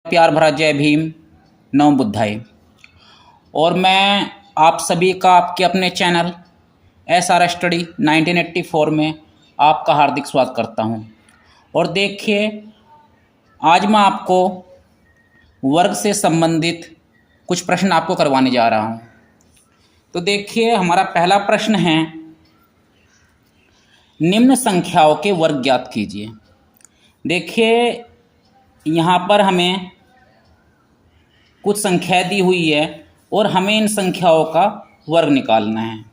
प्यार भरा जय भीम, नमो बुद्धाय। और मैं आप सभी का आपके अपने चैनल SR स्टडी 1984 में आपका हार्दिक स्वागत करता हूं। और देखिए, आज मैं आपको वर्ग से संबंधित कुछ प्रश्न आपको करवाने जा रहा हूं। तो देखिए, हमारा पहला प्रश्न है, निम्न संख्याओं के वर्ग ज्ञात कीजिए। देखिए, यहाँ पर हमें कुछ संख्याएं दी हुई है और हमें इन संख्याओं का वर्ग निकालना है।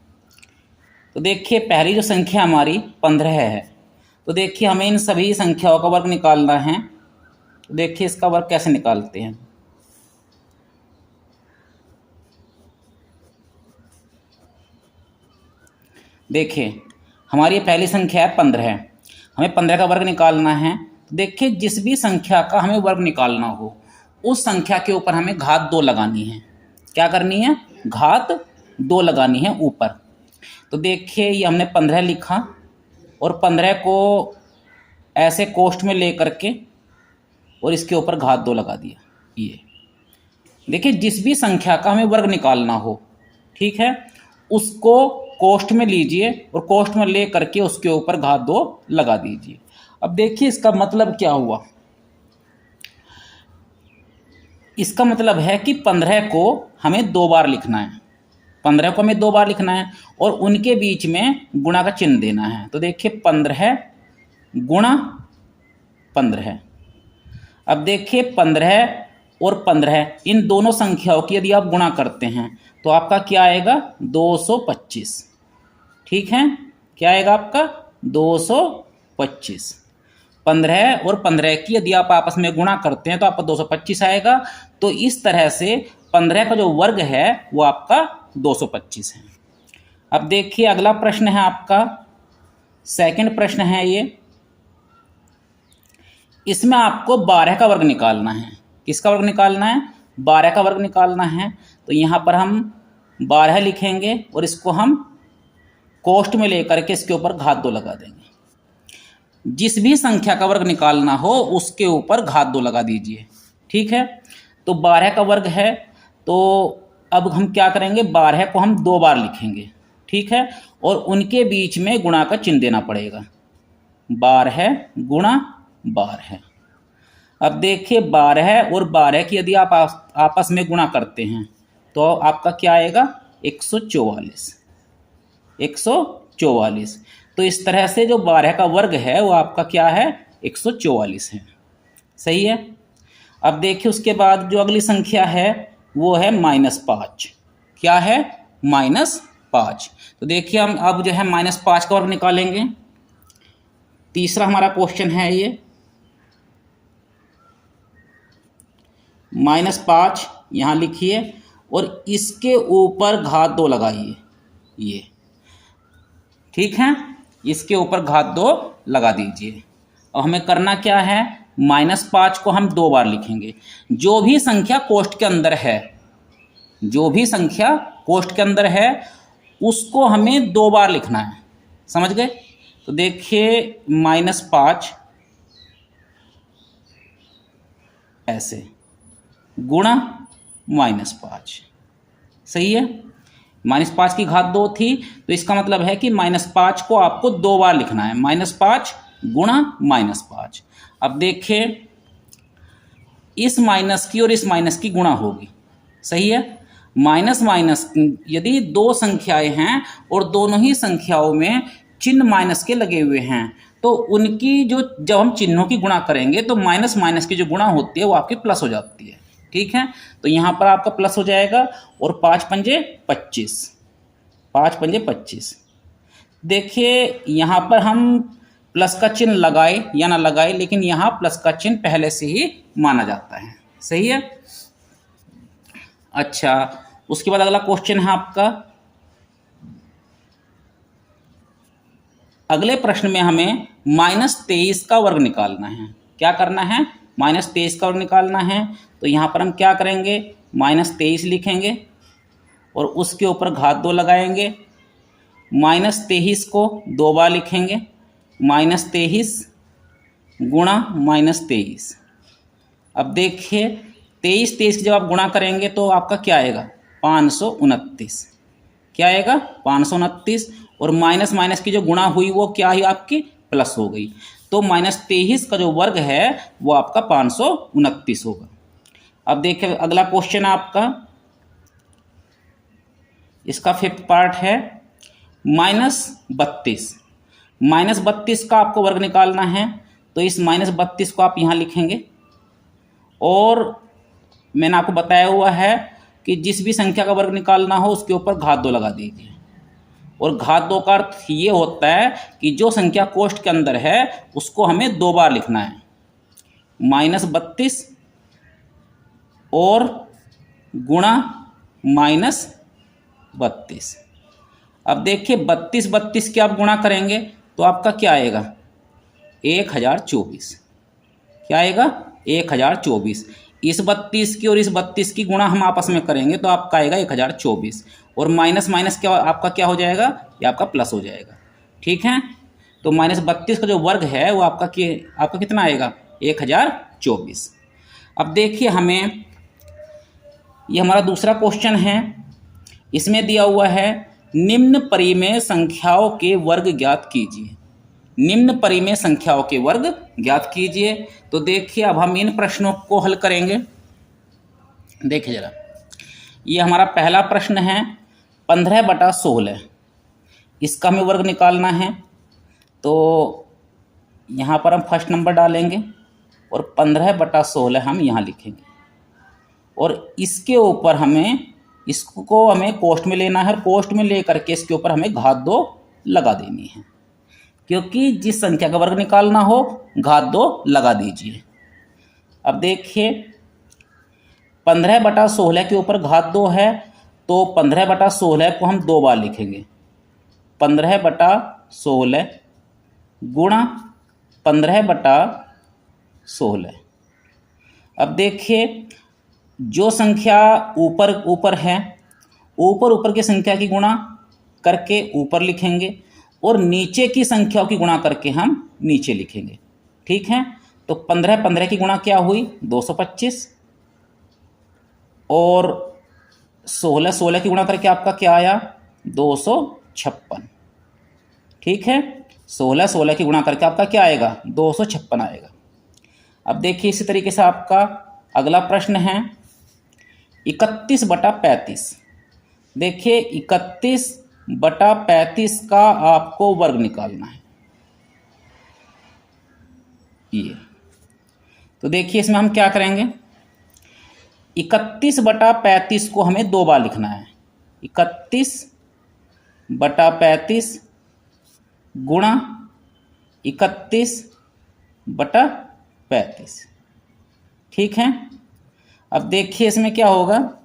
तो देखिए, पहली जो संख्या हमारी 15 है। तो देखिए, हमें इन सभी संख्याओं का वर्ग निकालना है। तो देखिए, इसका वर्ग कैसे निकालते हैं। देखिए, हमारी पहली संख्या है 15 है, हमें 15 का वर्ग निकालना है। तो देखिए, जिस भी संख्या का हमें वर्ग निकालना हो उस संख्या के ऊपर हमें घात 2 लगानी है। क्या करनी है? घात 2 लगानी है ऊपर। तो देखिए, ये हमने 15 लिखा और 15 को ऐसे कोष्ठ में ले करके और इसके ऊपर घात 2 लगा दिया। ये देखिए, जिस भी संख्या का हमें वर्ग निकालना हो, ठीक है, उसको कोष्ठ में लीजिए और कोष्ठ में ले करके उसके ऊपर घात 2 लगा दीजिए। अब देखिए, इसका मतलब क्या हुआ। इसका मतलब है कि 15 को हमें 2 बार लिखना है। 15 को हमें 2 बार लिखना है और उनके बीच में गुणा का चिन्ह देना है। तो देखिए, 15 गुणा 15। अब देखिए, 15 और 15 इन दोनों संख्याओं की यदि आप गुणा करते हैं तो आपका क्या आएगा? 225। ठीक है, क्या आएगा आपका? 225। 15 और 15 की यदि आप आपस में गुणा करते हैं तो आपका 225 आएगा। तो इस तरह से 15 का जो वर्ग है वो आपका 225 है। अब देखिए, अगला प्रश्न है आपका, सेकंड प्रश्न है ये। इसमें आपको 12 का वर्ग निकालना है। किसका वर्ग निकालना है? 12 का वर्ग निकालना है। तो यहाँ पर हम 12 लिखेंगे और इसको हम कोष्ठ में लेकर के इसके ऊपर घात 2 लगा देंगे। जिस भी संख्या का वर्ग निकालना हो उसके ऊपर घात 2 लगा दीजिए। ठीक है, तो 12 का वर्ग है, तो अब हम क्या करेंगे? 12 को हम 2 बार लिखेंगे। ठीक है, और उनके बीच में गुणा का चिन्ह देना पड़ेगा। 12 गुणा 12। अब देखिए, 12 और 12 की यदि आप आपस में गुणा करते हैं तो आपका क्या आएगा? 144। 144। तो इस तरह से जो 12 का वर्ग है वो आपका क्या है? 144 है। सही है। अब देखिए, उसके बाद जो अगली संख्या है वो है -5। क्या है? -5। तो देखिए, हम अब जो है -5 का वर्ग निकालेंगे। तीसरा हमारा क्वेश्चन है ये। -5 यहाँ लिखिए और इसके ऊपर घात 2 लगाइए। ये ठीक है, इसके ऊपर घात 2 लगा दीजिए। और हमें करना क्या है? -5 को हम 2 बार लिखेंगे। जो भी संख्या कोष्ठ के अंदर है, जो भी संख्या कोष्ठ के अंदर है उसको हमें 2 बार लिखना है। समझ गए? तो देखिए, -5 ऐसे गुणा -5। सही है, -5 की घात 2 थी, तो इसका मतलब है कि -5 को आपको 2 बार लिखना है। -5 गुणा -5। अब देखिए, इस माइनस की और इस माइनस की गुणा होगी। सही है, माइनस माइनस यदि 2 संख्याएं हैं और दोनों ही संख्याओं में चिन्ह माइनस के लगे हुए हैं तो उनकी जो जब हम चिन्हों की गुणा करेंगे तो माइनस माइनस की जो गुणा होती है वो आपकी प्लस हो जाती है। ठीक है, तो यहाँ पर आपका प्लस हो जाएगा और 5 पंजे 25। 5 पंजे 25। देखिए, यहाँ पर हम प्लस का चिन्ह लगाए या ना लगाए, लेकिन यहाँ प्लस का चिन्ह पहले से ही माना जाता है। सही है। अच्छा, उसके बाद अगला क्वेश्चन है आपका। अगले प्रश्न में हमें -23 का वर्ग निकालना है। क्या करना है? -23 का वर्ग निकालना है। तो यहाँ पर हम क्या करेंगे? -23 लिखेंगे और उसके ऊपर घात 2 लगाएंगे। -23 को 2 बार लिखेंगे। -23 गुणा -23। अब देखिए 23 की जब आप गुणा करेंगे तो आपका क्या आएगा 529। क्या आएगा 529, और माइनस माइनस की जो गुणा हुई वो क्या हुई आपकी प्लस हो गई। तो -23 का जो वर्ग है वो आपका 529 होगा। अब देखिए अगला क्वेश्चन आपका, इसका 5th पार्ट है -32। -32 का आपको वर्ग निकालना है, तो इस -32 को आप यहाँ लिखेंगे, और मैंने आपको बताया हुआ है कि जिस भी संख्या का वर्ग निकालना हो उसके ऊपर घात 2 लगा दीजिए। और घात 2 का अर्थ ये होता है कि जो संख्या कोष्ठ के अंदर है उसको हमें 2 बार लिखना है, -32 और गुणा -32। अब देखिए 32 के आप गुणा करेंगे तो आपका क्या आएगा 1024। क्या आएगा 1024। इस 32 की और इस 32 की गुणा हम आपस में करेंगे तो आपका आएगा 1024, और माइनस माइनस क्या आपका क्या हो जाएगा, ये आपका प्लस हो जाएगा। ठीक है, तो -32 का जो वर्ग है वो आपका कितना आएगा 1024। अब देखिए हमें ये हमारा दूसरा क्वेश्चन है, इसमें दिया हुआ है निम्न परिमेय संख्याओं के वर्ग ज्ञात कीजिए। निम्न परिमेय संख्याओं के वर्ग ज्ञात कीजिए। तो देखिए अब हम इन प्रश्नों को हल करेंगे। देखिए जरा, ये हमारा पहला प्रश्न है 15/16, इसका हमें वर्ग निकालना है। तो यहाँ पर हम फर्स्ट नंबर डालेंगे और 15/16 हम यहाँ लिखेंगे, और इसके ऊपर इसको हमें कोष्ठ में लेना है, और कोष्ठ में ले करके इसके ऊपर हमें घात 2 लगा देनी है, क्योंकि जिस संख्या का वर्ग निकालना हो घात 2 लगा दीजिए। अब देखिए 15/16 के ऊपर घात 2 है, तो 15/16 को हम 2 बार लिखेंगे, 15/16 गुणा 15/16। अब देखिए जो संख्या ऊपर ऊपर है, ऊपर की संख्या की गुणा करके ऊपर लिखेंगे, और नीचे की संख्याओं की गुणा करके हम नीचे लिखेंगे। ठीक है, तो 15 की गुणा क्या हुई 225, और 16 की गुणा करके आपका क्या आया 256। ठीक है, 16 की गुणा करके आपका क्या आएगा 256 आएगा। अब देखिए इसी तरीके से आपका अगला प्रश्न है 31/35। देखिए 31/35 का आपको वर्ग निकालना है ये। तो देखिए इसमें हम क्या करेंगे, 31/35 को हमें 2 बार लिखना है, 31/35 गुणा 31/35। ठीक है, अब देखिए इसमें क्या होगा,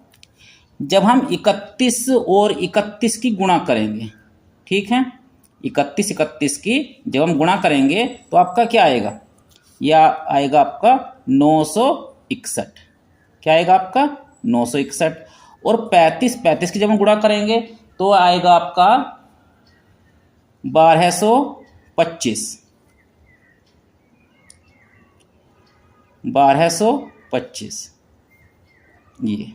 जब हम 31 और 31 की गुणा करेंगे, ठीक है 31 की जब हम गुणा करेंगे तो आपका क्या आएगा, या आएगा आपका 961। क्या आएगा आपका 961, और 35 की जब हम गुणा करेंगे तो आएगा आपका 1225। ये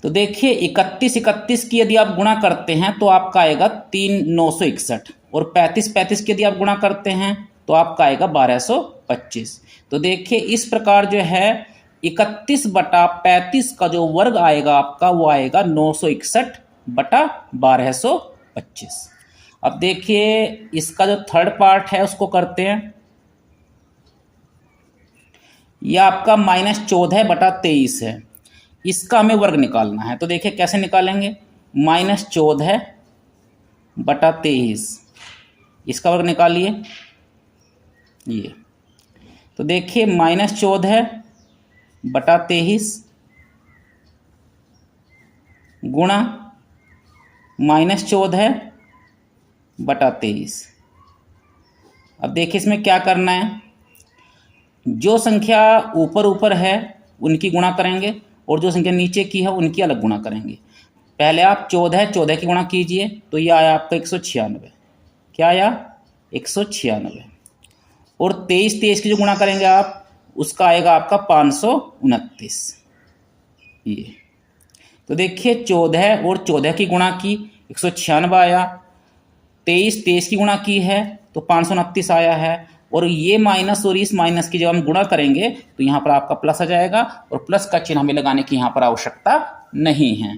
तो देखिए 31 की यदि आप गुणा करते हैं तो आपका आएगा 961, और 35 की यदि आप गुणा करते हैं तो आपका आएगा 1225। तो देखिए इस प्रकार जो है 31/35 का जो वर्ग आएगा आपका वो आएगा 961/1225। अब देखिए इसका जो थर्ड पार्ट है उसको करते हैं। यह आपका -14/23 है, इसका हमें वर्ग निकालना है। तो देखिए कैसे निकालेंगे, -14/23 इसका वर्ग निकालिए ये। तो देखिए -14/23 गुणा -14/23। अब देखिए इसमें क्या करना है, जो संख्या ऊपर है उनकी गुणा करेंगे, और जो संख्या नीचे की है उनकी अलग गुणा करेंगे। पहले आप 14 की गुणा कीजिए तो यह आया आपका 196। क्या आया 196, और 23 की जो गुणा करेंगे आप उसका आएगा आपका 529। ये तो देखिए 14 और 14 की गुणा की 196 आया, 23 की गुणा की है तो 529 आया है, और ये माइनस और इस माइनस की जब हम गुणा करेंगे तो यहाँ पर आपका प्लस आ जाएगा, और प्लस का चिन्ह हमें लगाने की यहाँ पर आवश्यकता नहीं है।